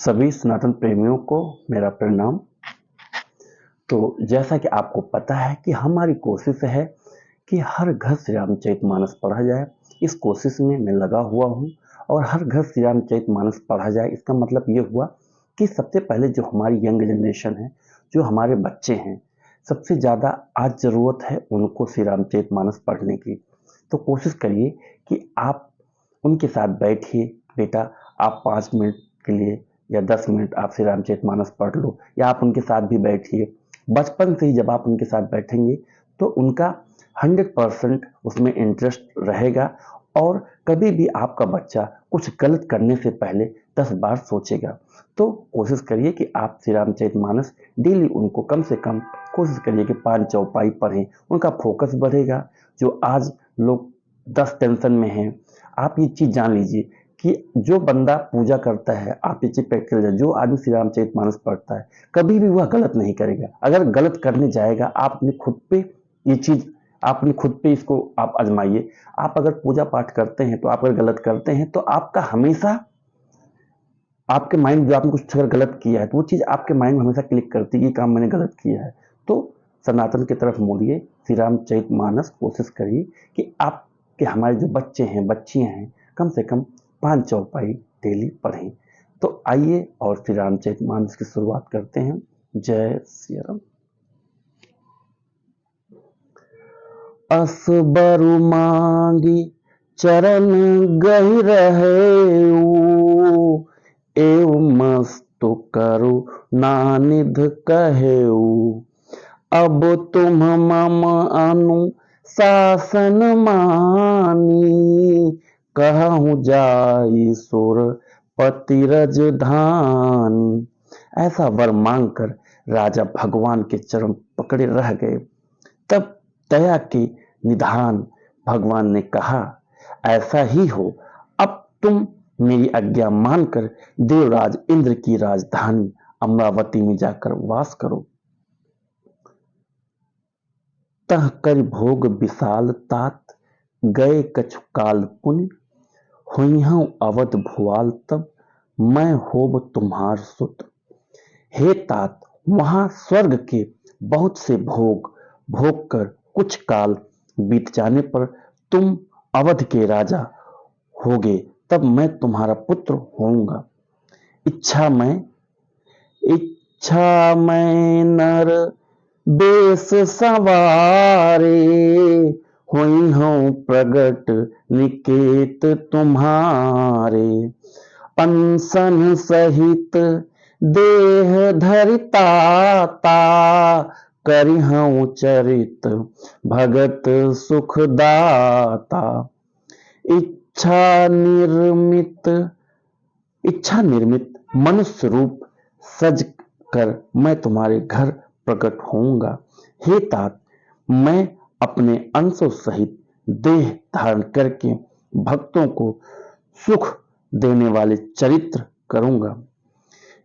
सभी सनातन प्रेमियों को मेरा प्रणाम। तो जैसा कि आपको पता है कि हमारी कोशिश है कि हर घर श्री रामचरितमानस पढ़ा जाए। इस कोशिश में मैं लगा हुआ हूँ और हर घर श्री रामचरितमानस पढ़ा जाए, इसका मतलब ये हुआ कि सबसे पहले जो हमारी यंग जनरेशन है, जो हमारे बच्चे हैं, सबसे ज़्यादा आज ज़रूरत है उनको श्री रामचरितमानस पढ़ने की। तो कोशिश करिए कि आप उनके साथ बैठिए। बेटा, आप 5 मिनट के लिए या 10 मिनट आप श्री रामचरितमानस पढ़ लो, या आप उनके साथ भी बैठिए। बचपन से ही जब आप उनके साथ बैठेंगे तो उनका 100% उसमें इंटरेस्ट रहेगा और कभी भी आपका बच्चा कुछ गलत करने से पहले 10 बार सोचेगा। तो कोशिश करिए कि आप श्री रामचरितमानस डेली उनको कम से कम कोशिश करिए कि 5 चौपाई पढ़ें, उनका फोकस बढ़ेगा। जो आज लोग 10 टेंशन में हैं, आप ये चीज़ जान लीजिए कि जो बंदा पूजा करता है, आप ये चीज़ प्रैक्टिकल है, जो आदमी श्री रामचरितमानस पढ़ता है कभी भी वह गलत नहीं करेगा। अगर गलत करने जाएगा, आप अपने खुद पे ये चीज़, आप अपने खुद पे इसको आप आजमाइए। आप अगर पूजा पाठ करते हैं तो आप अगर गलत करते हैं तो आपका हमेशा आपके माइंड, जो आपने कुछ अगर गलत किया है तो वो चीज़ आपके माइंड में हमेशा क्लिक करती है कि काम मैंने गलत किया है। तो सनातन की तरफ मोड़िए, श्री रामचरितमानस कोशिश करिए कि आपके हमारे जो बच्चे हैं, बच्चियाँ हैं, कम से कम 5 चौपाई डेली पढ़ें। तो आइए और श्री रामचरितमानस की शुरुआत करते हैं। जय श्री राम। असबरु मांगी चरण गहि रहेऊ, एव मस्तु करु नानिध कहेऊ। अब तुम मम अनुशासन मानी, कहूँ जाई सुर पति रजधानी। ऐसा वर मांगकर राजा भगवान के चरण पकड़े रह गए। तब दया के निधान भगवान ने कहा, ऐसा ही हो, अब तुम मेरी आज्ञा मानकर देवराज इंद्र की राजधानी अमरावती में जाकर वास करो। तह कर भोग विशाल तात, गए कछु काल पुनि, हुईहूँ अवध भुआल तब, मैं होब तुम्हार सुत। हे तात, वहां स्वर्ग के बहुत से भोग भोग कर कुछ काल बीत जाने पर तुम अवध के राजा होगे, तब मैं तुम्हारा पुत्र होऊंगा। इच्छा मैं नर बेस सवारे, हुई हूँ प्रगट निकेत तुम्हारे। अनसन सहित देह धरिताता, करिहूँ चरित भगत सुखदाता। इच्छा निर्मित मनुष्य रूप सज कर मैं तुम्हारे घर प्रकट होऊंगा। हे तात, मैं अपने अंशों सहित देह धारण करके भक्तों को सुख देने वाले चरित्र करूंगा।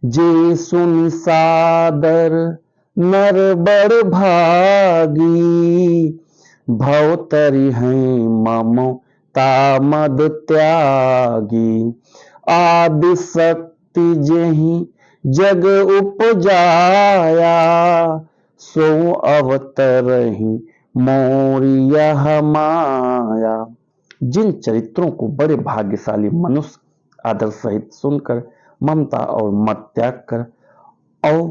जे सुनि सादर नर बड़ भागी, भवतरि हैं ममता मद त्यागी। आदि शक्ति जेहि जग उपजाया, सो अवतरहि मोरि यह माया। जिन चरित्रों को बड़े भाग्यशाली मनुष्य आदर सहित सुनकर ममता और मत त्याग कर और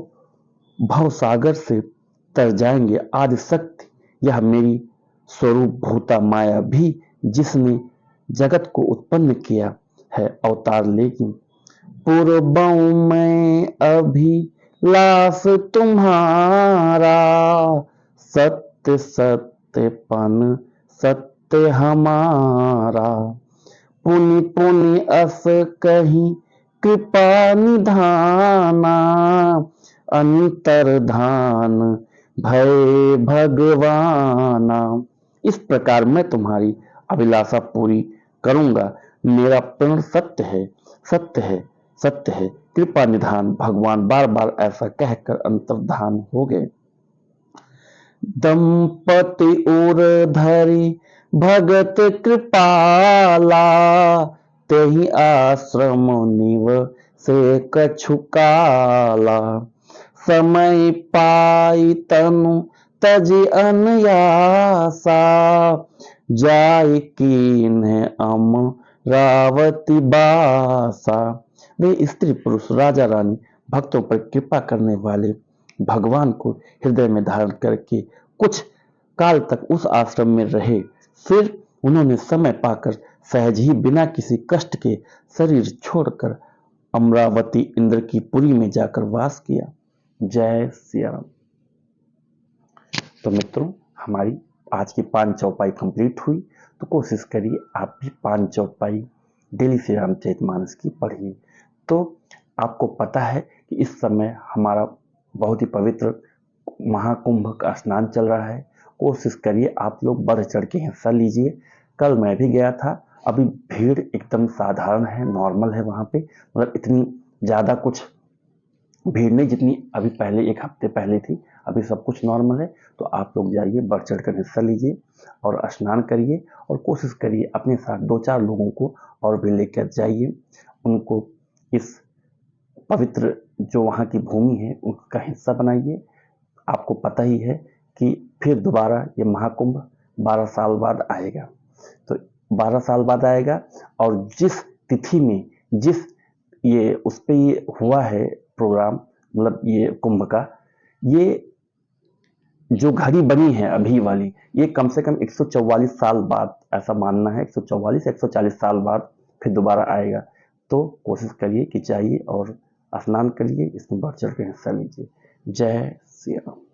भवसागर से तर जाएंगे, आदि शक्ति यह मेरी स्वरूप भूता माया भी, जिसने जगत को उत्पन्न किया है, अवतार लेगी। पूर्वों में अभिलाष तुम्हारा, सत्य सत्यपन सत्य हमारा। पुनि पुनि अस कही कृपा निधाना, अंतर्धान भय भगवाना। इस प्रकार मैं तुम्हारी अभिलाषा पूरी करूंगा। मेरा प्रण सत्य है, सत्य है, सत्य है। कृपा निधान भगवान बार बार ऐसा कहकर अंतर्धान हो गए। दंपति उर धरि भगत कृपाला, तेहि आश्रम निव से कछु काला, समय पाई तनु तजि अनयासा, जाय कीन अमरावती बासा। वे स्त्री पुरुष राजा रानी भक्तों पर कृपा करने वाले भगवान को हृदय में धारण करके कुछ काल तक उस आश्रम में रहे। फिर उन्होंने समय पाकर सहज ही बिना किसी कष्ट के शरीर छोड़कर अमरावती इंद्र की पुरी में जाकर वास किया। जय सिया राम। तो मित्रों, हमारी आज की 5 चौपाई कंप्लीट हुई। तो कोशिश करिए आप भी 5 चौपाई डेली श्री रामचरितमानस की पढ़िए। तो आपको पता है कि इस समय हमारा बहुत ही पवित्र महाकुंभ का स्नान चल रहा है। कोशिश करिए आप लोग बढ़ चढ़ के हिस्सा लीजिए। कल मैं भी गया था। अभी भीड़ एकदम साधारण है, नॉर्मल है वहाँ पे, मतलब इतनी ज़्यादा कुछ भीड़ नहीं जितनी अभी पहले 1 हफ्ते पहले थी। अभी सब कुछ नॉर्मल है। तो आप लोग जाइए, बढ़ चढ़ कर हिस्सा लीजिए और स्नान करिए और कोशिश करिए अपने साथ 2-4 लोगों को और भी लेकर जाइए। उनको इस पवित्र जो वहाँ की भूमि है उसका हिस्सा बनाइए। आपको पता ही है कि फिर दोबारा ये महाकुंभ 12 साल बाद आएगा। तो 12 साल बाद आएगा और जिस तिथि में जिस ये उस पे ये हुआ है प्रोग्राम, मतलब ये कुंभ का, ये जो घड़ी बनी है अभी वाली, ये कम से कम 144 साल बाद, ऐसा मानना है 144-140 साल बाद फिर दोबारा आएगा। तो कोशिश करिए कि जाइए और स्नान करिए, इसमें बढ़ चढ़ के हिस्सा लीजिए। जय श्री राम।